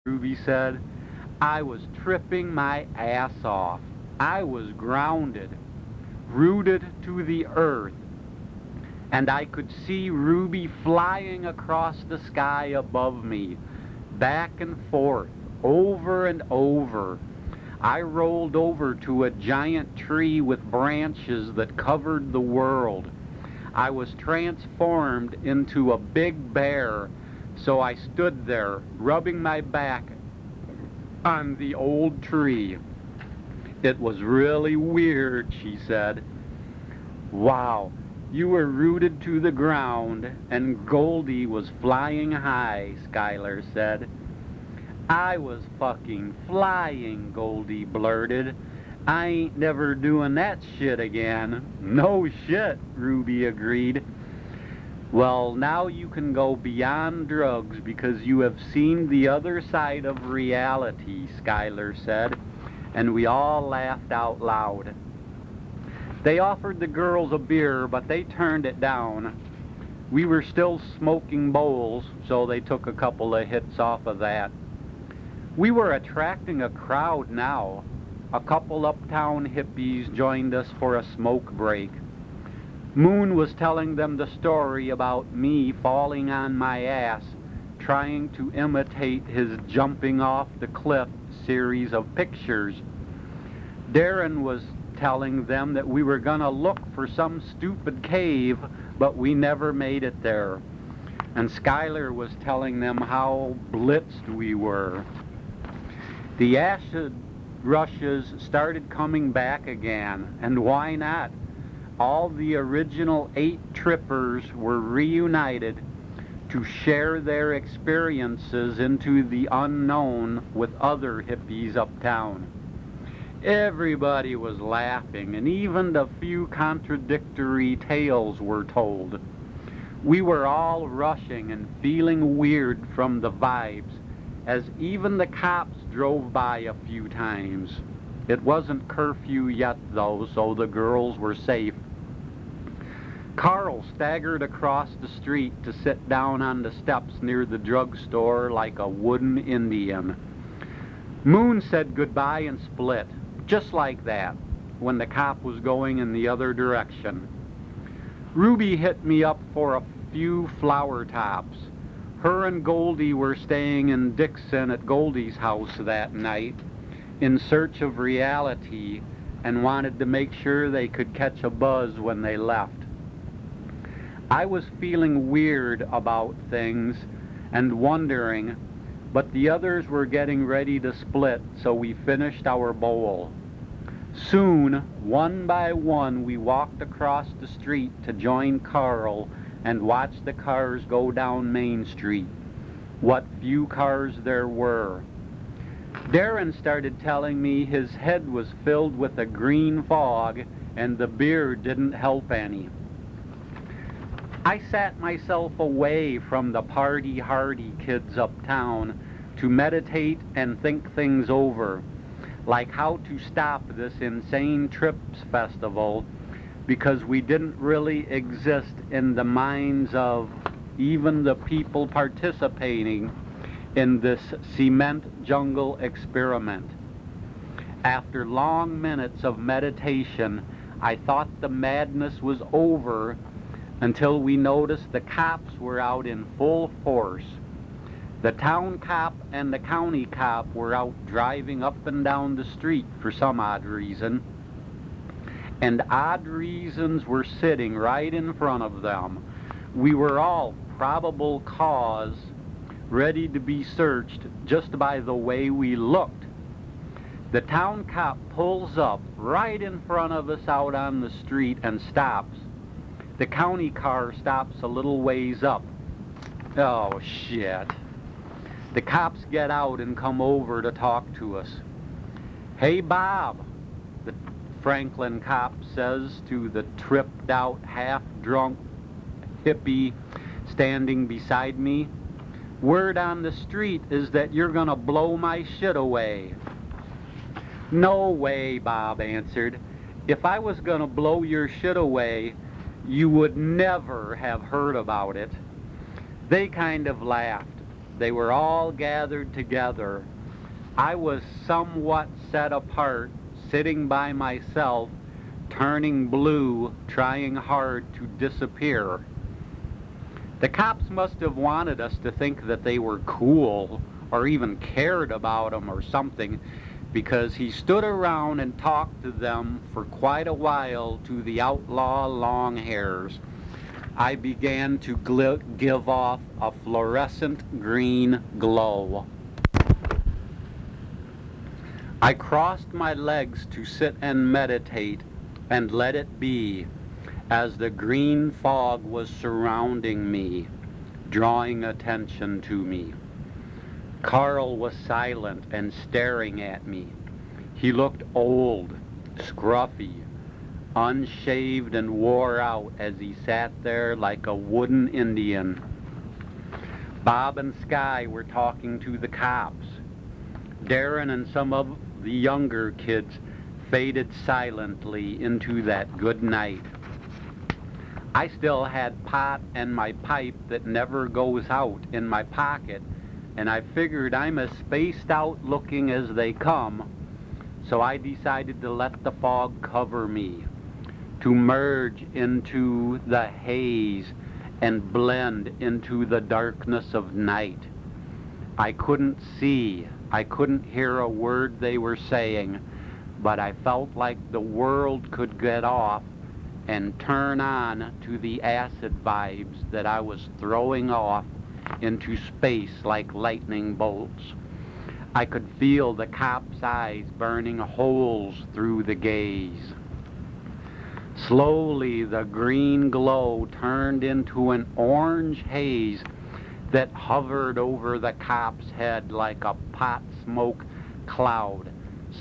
Ruby said. I was tripping my ass off. I was grounded, rooted to the earth, and I could see Ruby flying across the sky above me, back and forth, over and over. I rolled over to a giant tree with branches that covered the world. I was transformed into a big bear, so I stood there, rubbing my back on the old tree. It was really weird, she said. Wow, you were rooted to the ground, and Goldie was flying high, Skylar said. I was fucking flying, Goldie blurted. I ain't never doing that shit again. No shit, Ruby agreed. Well, now you can go beyond drugs because you have seen the other side of reality, Skylar said, and we all laughed out loud. They offered the girls a beer, but they turned it down. We were still smoking bowls, so they took a couple of hits off of that. We were attracting a crowd now. A couple uptown hippies joined us for a smoke break. Moon was telling them the story about me falling on my ass, trying to imitate his jumping off the cliff series of pictures. Darren was telling them that we were going to look for some stupid cave, but we never made it there. And Skylar was telling them how blitzed we were. The acid rushes started coming back again, and why not? All the original 8 trippers were reunited to share their experiences into the unknown with other hippies uptown. Everybody was laughing, and even the few contradictory tales were told. We were all rushing and feeling weird from the vibes, as even the cops drove by a few times. It wasn't curfew yet, though, so the girls were safe. Carl staggered across the street to sit down on the steps near the drugstore like a wooden Indian. Moon said goodbye and split, just like that, when the cop was going in the other direction. Ruby hit me up for a few flower tops. Her and Goldie were staying in Dixon at Goldie's house that night in search of reality and wanted to make sure they could catch a buzz when they left. I was feeling weird about things and wondering, but the others were getting ready to split, so we finished our bowl. Soon, one by one, we walked across the street to join Carl and watch the cars go down Main Street. What few cars there were. Darren started telling me his head was filled with a green fog and the beer didn't help any. I sat myself away from the party-hardy kids uptown to meditate and think things over, like how to stop this insane trips festival, because we didn't really exist in the minds of even the people participating in this cement jungle experiment. After long minutes of meditation, I thought the madness was over until we noticed the cops were out in full force. The town cop and the county cop were out driving up and down the street for some odd reason, and odd reasons were sitting right in front of them. We were all probable cause, ready to be searched just by the way we looked. The town cop pulls up right in front of us out on the street and stops. The county car stops a little ways up. Oh, shit. The cops get out and come over to talk to us. Hey, Bob, the Franklin cop says to the tripped-out, half-drunk hippie standing beside me. Word on the street is that you're gonna blow my shit away. No way, Bob answered. If I was gonna blow your shit away, you would never have heard about it. They kind of laughed. They were all gathered together. I was somewhat set apart, sitting by myself, turning blue, trying hard to disappear. The cops must have wanted us to think that they were cool or even cared about them or something, because he stood around and talked to them for quite a while, to the outlaw long hairs. I began to give off a fluorescent green glow. I crossed my legs to sit and meditate and let it be, as the green fog was surrounding me, drawing attention to me. Carl was silent and staring at me. He looked old, scruffy, unshaved and wore out as he sat there like a wooden Indian. Bob and Sky were talking to the cops. Darren and some of the younger kids faded silently into that good night. I still had pot and my pipe that never goes out in my pocket, and I figured I'm as spaced out looking as they come, so I decided to let the fog cover me, to merge into the haze and blend into the darkness of night. I couldn't see, I couldn't hear a word they were saying, but I felt like the world could get off and turn on to the acid vibes that I was throwing off into space like lightning bolts. I could feel the cops' eyes burning holes through the gaze. Slowly, the green glow turned into an orange haze that hovered over the cop's head like a pot smoke cloud,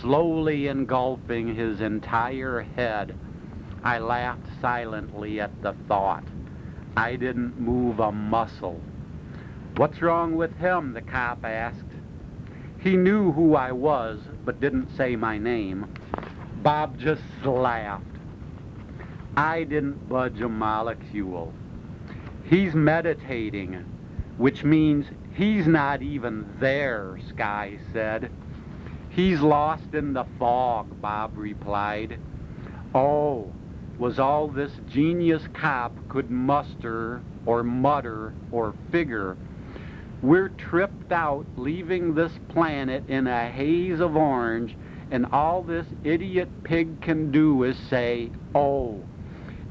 slowly engulfing his entire head. I laughed silently at the thought. I didn't move a muscle. "What's wrong with him?" the cop asked. He knew who I was, but didn't say my name. Bob just laughed. I didn't budge a molecule. "He's meditating, which means he's not even there," Sky said. "He's lost in the fog," Bob replied. Oh, was all this genius cop could muster or mutter or figure. We're tripped out, leaving this planet in a haze of orange, and all this idiot pig can do is say, "Oh."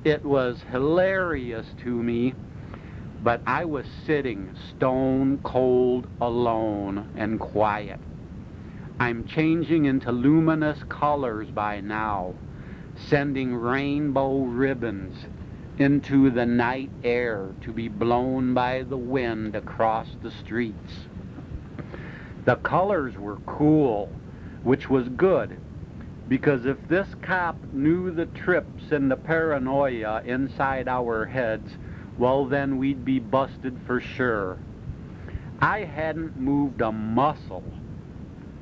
It was hilarious to me, but I was sitting stone cold, alone, and quiet. I'm changing into luminous colors by now, sending rainbow ribbons into the night air to be blown by the wind across the streets. The colors were cool, which was good, because if this cop knew the trips and the paranoia inside our heads, well, then we'd be busted for sure. I hadn't moved a muscle.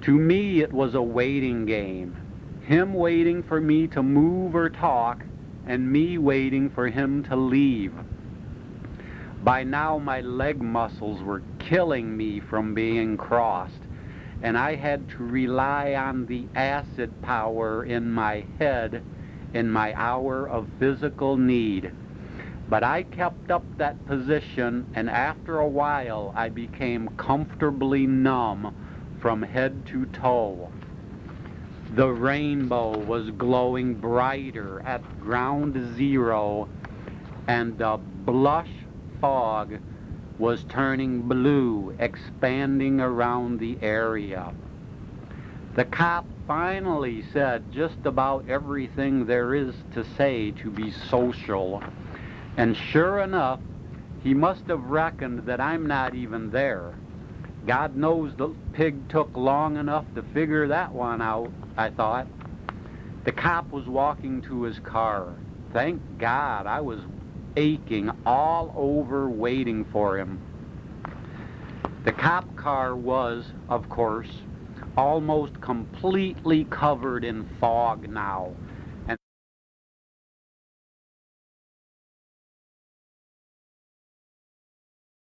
To me, it was a waiting game. Him waiting for me to move or talk, and me waiting for him to leave. By now, my leg muscles were killing me from being crossed, and I had to rely on the acid power in my head in my hour of physical need. But I kept up that position, and after a while, I became comfortably numb from head to toe. The rainbow was glowing brighter at ground zero, and the blush fog was turning blue, expanding around the area. The cop finally said just about everything there is to say to be social, and sure enough, he must have reckoned that I'm not even there. God knows the pig took long enough to figure that one out, I thought. The cop was walking to his car. Thank God, I was aching all over waiting for him. The cop car was, of course, almost completely covered in fog now,